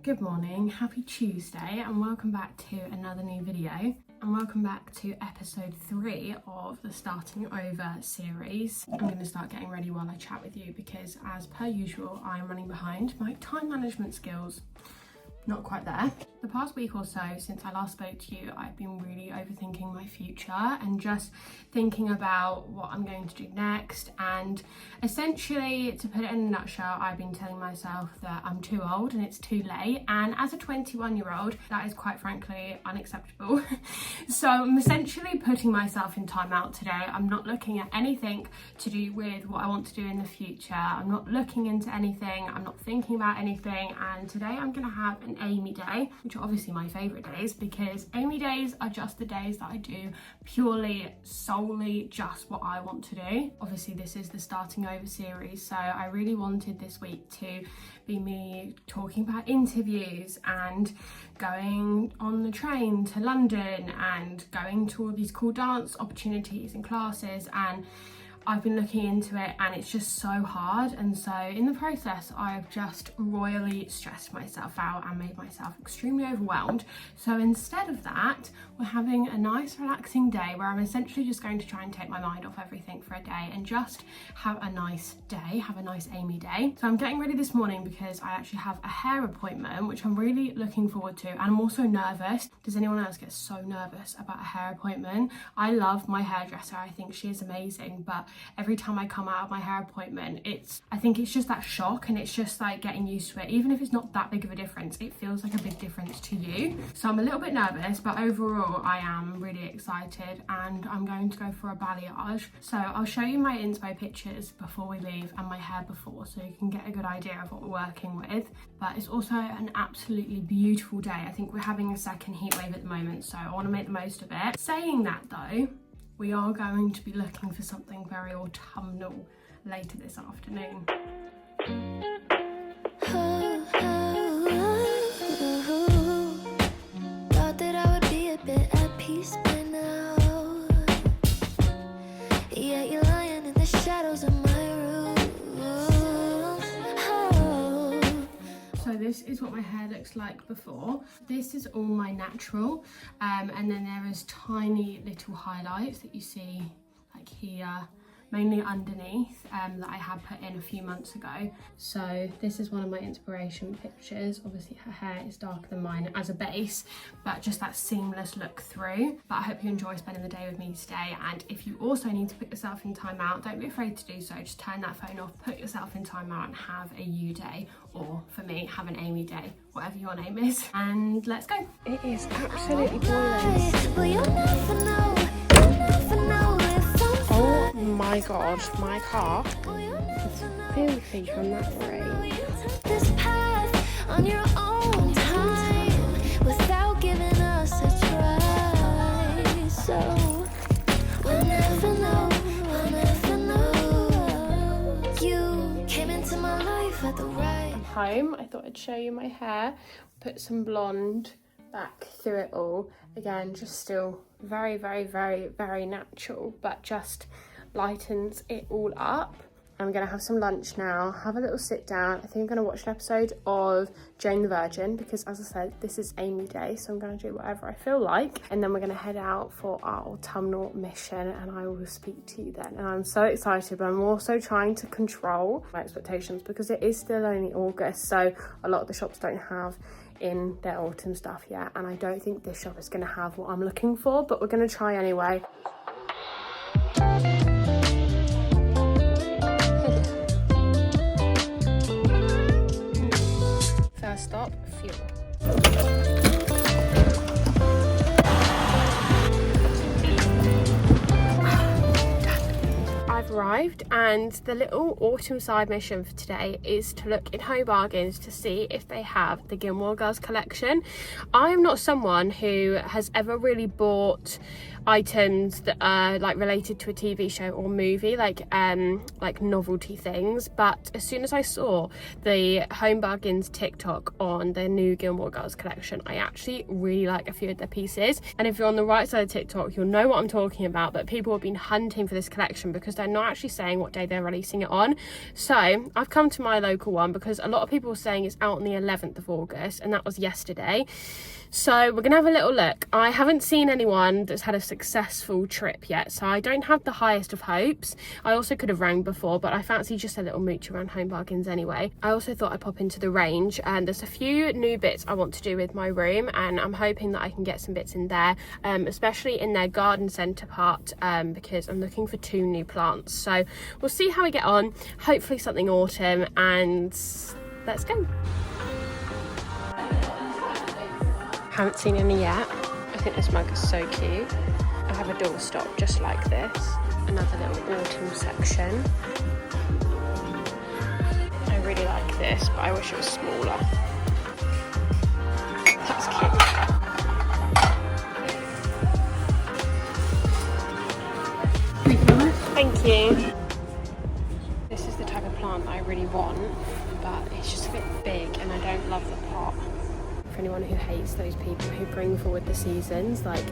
Good morning, happy Tuesday, and welcome back to another new video, and welcome back to episode 3 of the Starting Over series. I'm going to start getting ready while I chat with you because, as per usual, I'm running behind my time management skills. Not quite there. The past week or so since I last spoke to you, I've been really overthinking my future and just thinking about what I'm going to do next, and essentially, to put it in a nutshell, I've been telling myself that I'm too old and it's too late, and as a 21-year-old that is quite frankly unacceptable. So I'm essentially putting myself in timeout today. I'm not looking at anything to do with what I want to do in the future. I'm not looking into anything, I'm not thinking about anything, and today I'm going to have an Amy day, which are obviously my favourite days because Amy days are just the days that I do purely, solely just what I want to do. Obviously this is the Starting Over series, so I really wanted this week to be me talking about interviews and going on the train to London and going to all these cool dance opportunities and classes, and I've been looking into it and it's just so hard, and so in the process I've just royally stressed myself out and made myself extremely overwhelmed. So instead of that, we're having a nice relaxing day where I'm essentially just going to try and take my mind off everything for a day and just have a nice day, have a nice Amy day. So I'm getting ready this morning because I actually have a hair appointment, which I'm really looking forward to, and I'm also nervous. Does anyone else get so nervous about a hair appointment? I love my hairdresser, I think she is amazing, but every time I come out of my hair appointment, I think it's just that shock, and it's just like getting used to it. Even if it's not that big of a difference, it feels like a big difference to you. So I'm a little bit nervous, but overall I am really excited, and I'm going to go for a balayage. So I'll show you my inspo pictures before we leave and my hair before, so you can get a good idea of what we're working with. But it's also an absolutely beautiful day. I think we're having a second heat wave at the moment, so I want to make the most of it. Saying that though, we are going to be looking for something very autumnal later this afternoon. Thought that I would be a bit at peace by now. Yeah, you're lying in the shadows of my room. So this is what my hair looks like before. This is all my natural, and then there is tiny little highlights that you see like here, mainly underneath, that I had put in a few months ago. So this is one of my inspiration pictures. Obviously her hair is darker than mine as a base, but just that seamless look through. But I hope you enjoy spending the day with me today, and if you also need to put yourself in time out, don't be afraid to do so. Just turn that phone off, put yourself in time out, and have a you day, or for me, have an Amy day, whatever your name is. And let's go. It is absolutely boiling. Well, you'll never know, you'll never know if I'm Oh my god, my car Well, you'll is never know. filthy from that rain. You took this path on your own time without giving us a try. So we'll never know, we'll never know. You came into my life at the right. Home, I thought I'd show you my hair, put some blonde back through it all. Again, just still very, very, very, very natural, but just lightens it all up. I'm gonna have some lunch now, have a little sit down. I think I'm gonna watch an episode of Jane the Virgin because, as I said, this is Amy Day, so I'm gonna do whatever I feel like, and then we're gonna head out for our autumnal mission, and I will speak to you then. And I'm so excited, but I'm also trying to control my expectations because it is still only August, so a lot of the shops don't have in their autumn stuff yet, and I don't think this shop is going to have what I'm looking for, but we're going to try anyway. First stop, fuel. I've arrived, and the little autumn side mission for today is to look in Home Bargains to see if they have the Gilmore Girls collection. I'm not someone who has ever really bought items that are like related to a TV show or movie, like novelty things. But as soon as I saw the Home Bargains TikTok on their new Gilmore Girls collection, I actually really like a few of their pieces. And if you're on the right side of TikTok, you'll know what I'm talking about. But people have been hunting for this collection because they're not actually saying what day they're releasing it on. So I've come to my local one because a lot of people were saying it's out on the 11th of August, and that was yesterday. So we're gonna have a little look. I haven't seen anyone that's had a successful trip yet, so I don't have the highest of hopes. I also could have rang before, but I fancy just a little mooch around Home Bargains anyway. I also thought I'd pop into the range, and there's a few new bits I want to do with my room, and I'm hoping that I can get some bits in there, especially in their garden centre part, because I'm looking for 2 new plants. So we'll see how we get on. Hopefully something autumn, and let's go. Haven't seen any yet. I think this mug is so cute. I have a doorstop just like this. Another little autumn section. I really like this, but I wish it was smaller. That's cute. Thank you. This is the type of plant that I really want, but it's just a bit big and I don't love the pot. For anyone who hates those people who bring forward the seasons, like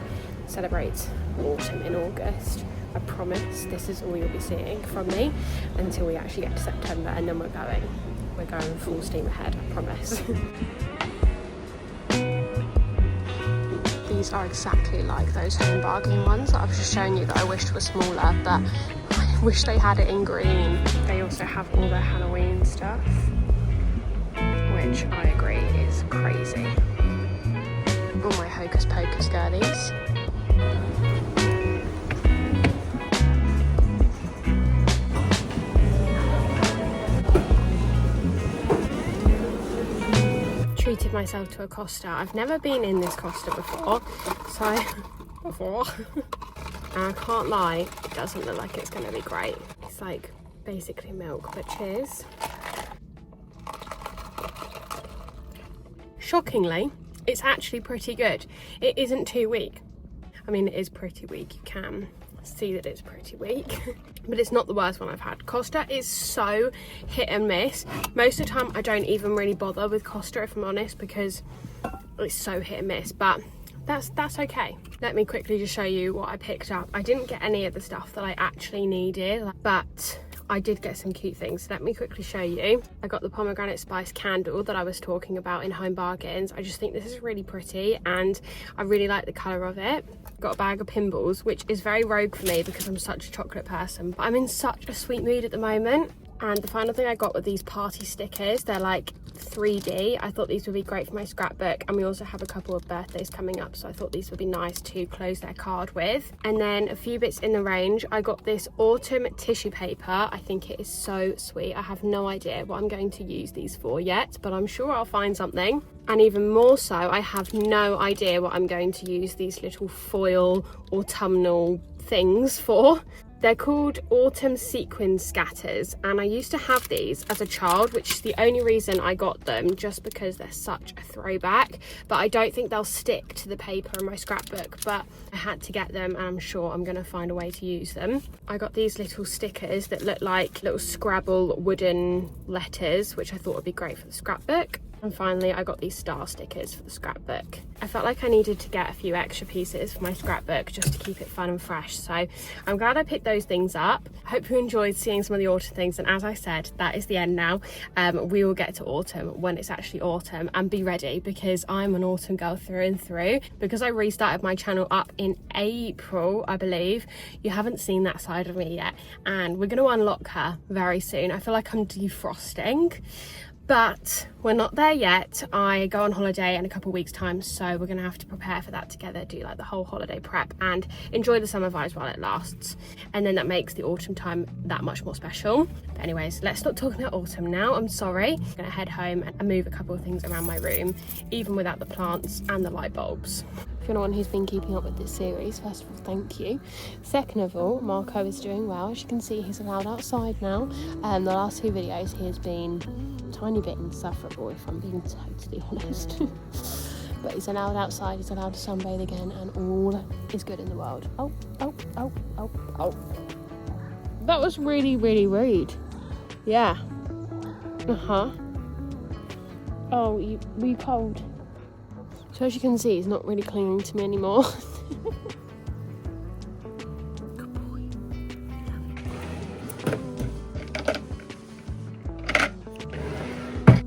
celebrate autumn in August, I promise this is all you'll be seeing from me until we actually get to September, and then we're going full steam ahead, I promise. These are exactly like those Home Bargain ones that I was just showing you that I wished were smaller, but I wish they had it in green. They also have all their Halloween stuff, which I agree is crazy. All my hocus pocus girlies. Treated myself to a Costa. I've never been in this Costa before, and I can't lie, it doesn't look like it's going to be great. It's like basically milk, but cheers. Shockingly, it's actually pretty good. It isn't too weak. I mean, it is pretty weak. You can see that it's pretty weak, but it's not the worst one I've had. Costa is so hit and miss. Most of the time, I don't even really bother with Costa, if I'm honest, because it's so hit and miss, but that's okay. Let me quickly just show you what I picked up. I didn't get any of the stuff that I actually needed, but I did get some cute things. Let me quickly show you. I got the pomegranate spice candle that I was talking about in Home Bargains. I just think this is really pretty and I really like the colour of it. Got a bag of Pimbles, which is very rogue for me because I'm such a chocolate person, but I'm in such a sweet mood at the moment. And the final thing I got were these party stickers. They're like 3D. I thought these would be great for my scrapbook, and we also have a couple of birthdays coming up, so I thought these would be nice to close their card with. And then a few bits in the range. I got this autumn tissue paper. I think it is so sweet. I have no idea what I'm going to use these for yet, but I'm sure I'll find something. And even more so, I have no idea what I'm going to use these little foil autumnal things for. They're called autumn sequin scatters, and I used to have these as a child, which is the only reason I got them, just because they're such a throwback. But I don't think they'll stick to the paper in my scrapbook, but I had to get them and I'm sure I'm going to find a way to use them. I got these little stickers that look like little Scrabble wooden letters, which I thought would be great for the scrapbook. And finally, I got these star stickers for the scrapbook. I felt like I needed to get a few extra pieces for my scrapbook just to keep it fun and fresh. So I'm glad I picked those things up. I hope you enjoyed seeing some of the autumn things. And as I said, that is the end now. We will get to autumn when it's actually autumn, and be ready because I'm an autumn girl through and through. Because I restarted my channel up in April, I believe, you haven't seen that side of me yet. And we're going to unlock her very soon. I feel like I'm defrosting. But we're not there yet. I go on holiday in a couple of weeks time, so we're gonna have to prepare for that together, do like the whole holiday prep and enjoy the summer vibes while it lasts. And then that makes the autumn time that much more special. But anyways, let's stop talking about autumn now. I'm sorry. I'm gonna head home and move a couple of things around my room, even without the plants and the light bulbs. If you're anyone who's been keeping up with this series, first of all, thank you. Second of all, Marco is doing well. As you can see, he's allowed outside now. The last 2 videos he has been a tiny bit insufferable, if I'm being totally honest. but he's allowed outside, he's allowed to sunbathe again, and all is good in the world. Oh. That was really, really rude. Yeah. Oh, were you cold? So as you can see, he's not really clinging to me anymore.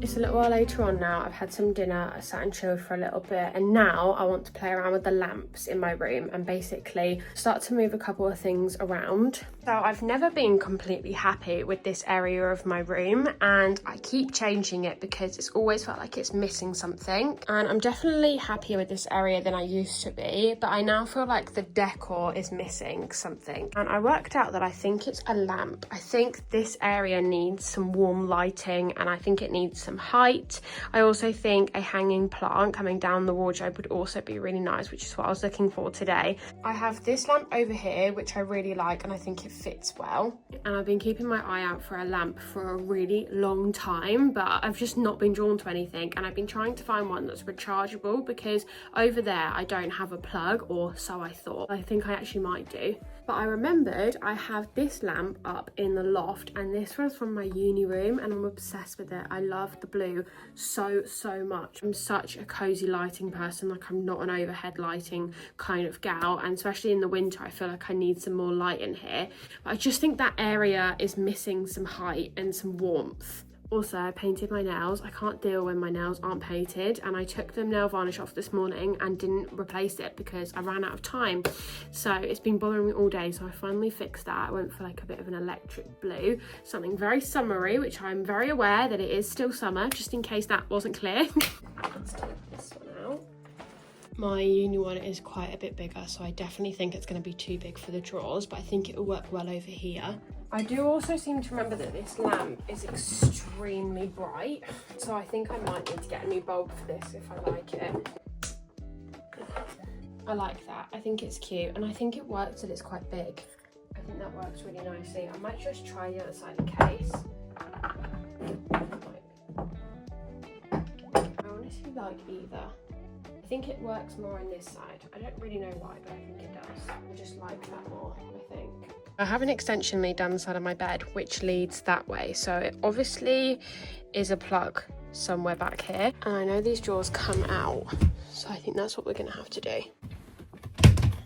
It's a little while later on now. I've had some dinner, I sat and chilled for a little bit, and now I want to play around with the lamps in my room and basically start to move a couple of things around. So I've never been completely happy with this area of my room, and I keep changing it because it's always felt like it's missing something. And I'm definitely happier with this area than I used to be, but I now feel like the decor is missing something. And I worked out that I think it's a lamp. I think this area needs some warm lighting, and I think it needs some height. I also think a hanging plant coming down the wardrobe would also be really nice, which is what I was looking for today. I have this lamp over here, which I really like, and I think it fits well. And I've been keeping my eye out for a lamp for a really long time, but I've just not been drawn to anything, and I've been trying to find one that's rechargeable because over there I don't have a plug, or so I thought. I think I actually might do. But I remembered I have this lamp up in the loft, and this one's from my uni room, and I'm obsessed with it. I love the blue so much. I'm such a cozy lighting person. Like, I'm not an overhead lighting kind of gal, and especially in the winter I feel like I need some more light in here. But I just think that area is missing some height and some warmth. Also, I painted my nails. I can't deal when my nails aren't painted, and I took the nail varnish off this morning and didn't replace it because I ran out of time. So it's been bothering me all day, so I finally fixed that. I went for like a bit of an electric blue, something very summery, which I'm very aware that it is still summer, just in case that wasn't clear. Let's take this one out. My uni one is quite a bit bigger, so I definitely think it's going to be too big for the drawers, but I think it will work well over here. I do also seem to remember that this lamp is extremely bright, so I think I might need to get a new bulb for this if I like it. I like that. I think it's cute, and I think it works that it's quite big. I think that works really nicely. I might just try the other side in case. I honestly like either. I think it works more on this side. I don't really know why, but I think it does. I just like that more, I think. I have an extension lead down the side of my bed, which leads that way. So it obviously is a plug somewhere back here. And I know these drawers come out, so I think that's what we're gonna have to do. It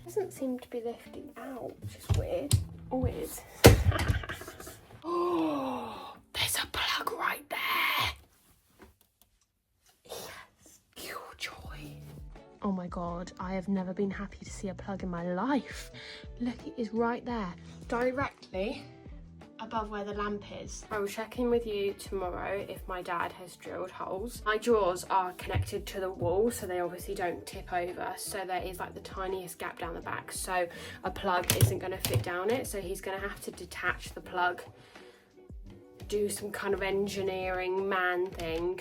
doesn't seem to be lifting out, which is weird. Oh, it is. Oh, there's a plug right there. Oh my god, I have never been happy to see a plug in my life. Look, it is right there, directly above where the lamp is. I will check in with you tomorrow if my dad has drilled holes. My drawers are connected to the wall, so they obviously don't tip over, so there is like the tiniest gap down the back, so a plug isn't going to fit down it, so he's going to have to detach the plug, do some kind of engineering man thing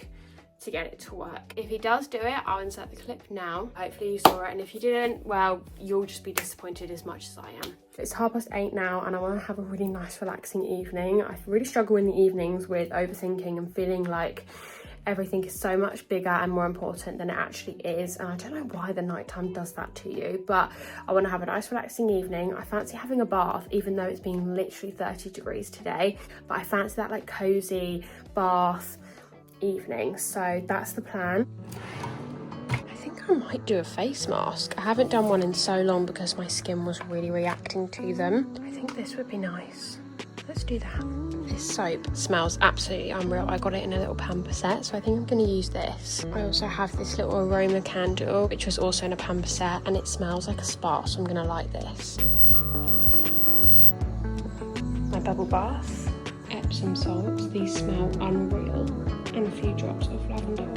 to get it to work. If he does do it, I'll insert the clip now. Hopefully you saw it, and if you didn't, well, you'll just be disappointed as much as I am. It's 8:30 now, and I want to have a really nice relaxing evening. I really struggle in the evenings with overthinking and feeling like everything is so much bigger and more important than it actually is, and I don't know why the nighttime does that to you, but I want to have a nice relaxing evening. I fancy having a bath, even though it's been literally 30 degrees today, but I fancy that like cozy bath evening, so that's the plan. I think I might do a face mask. I haven't done one in so long because my skin was really reacting to them. I think this would be nice. Let's do that. This soap smells absolutely unreal. I got it in a little pamper set, so I think I'm going to use this. I also have this little aroma candle, which was also in a pamper set, and it smells like a spa, so I'm going to light this. My bubble bath, Epsom salts, these smell unreal, and a few drops of lavender oil.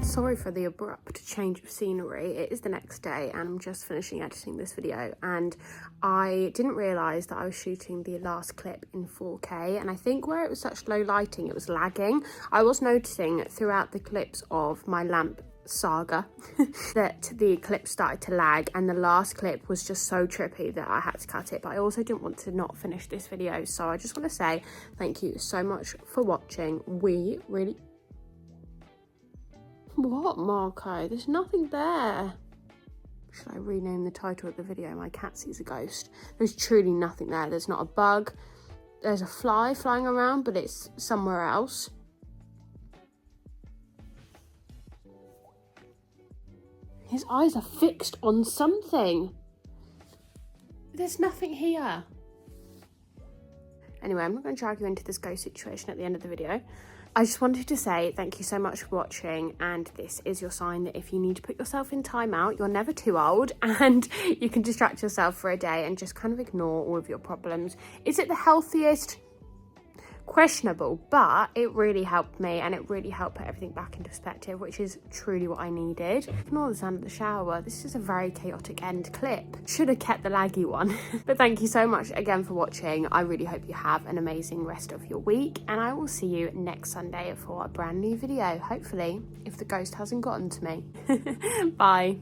Sorry for the abrupt change of scenery. It is the next day and I'm just finishing editing this video, and I didn't realise that I was shooting the last clip in 4K, and I think where it was such low lighting it was lagging. I was noticing throughout the clips of my lamp saga that the clip started to lag, and the last clip was just so trippy that I had to cut it. But I also didn't want to not finish this video, so I just want to say thank you so much for watching. We really... What, Marco? There's nothing there. Should I rename the title of the video My Cat Sees a Ghost? There's truly nothing there. There's not a bug. There's a fly flying around, but it's somewhere else. His eyes are fixed on something. There's nothing here. Anyway, I'm not going to drag you into this ghost situation at the end of the video. I just wanted to say thank you so much for watching, and this is your sign that if you need to put yourself in timeout, you're never too old, and you can distract yourself for a day and just kind of ignore all of your problems. Is it the healthiest? Questionable, but it really helped me, and it really helped put everything back into perspective, which is truly what I needed. Ignore the sound of the shower. This is a very chaotic end clip. Should have kept the laggy one. But thank you so much again for watching. I really hope you have an amazing rest of your week, and I will see you next Sunday for a brand new video, hopefully, if the ghost hasn't gotten to me. Bye.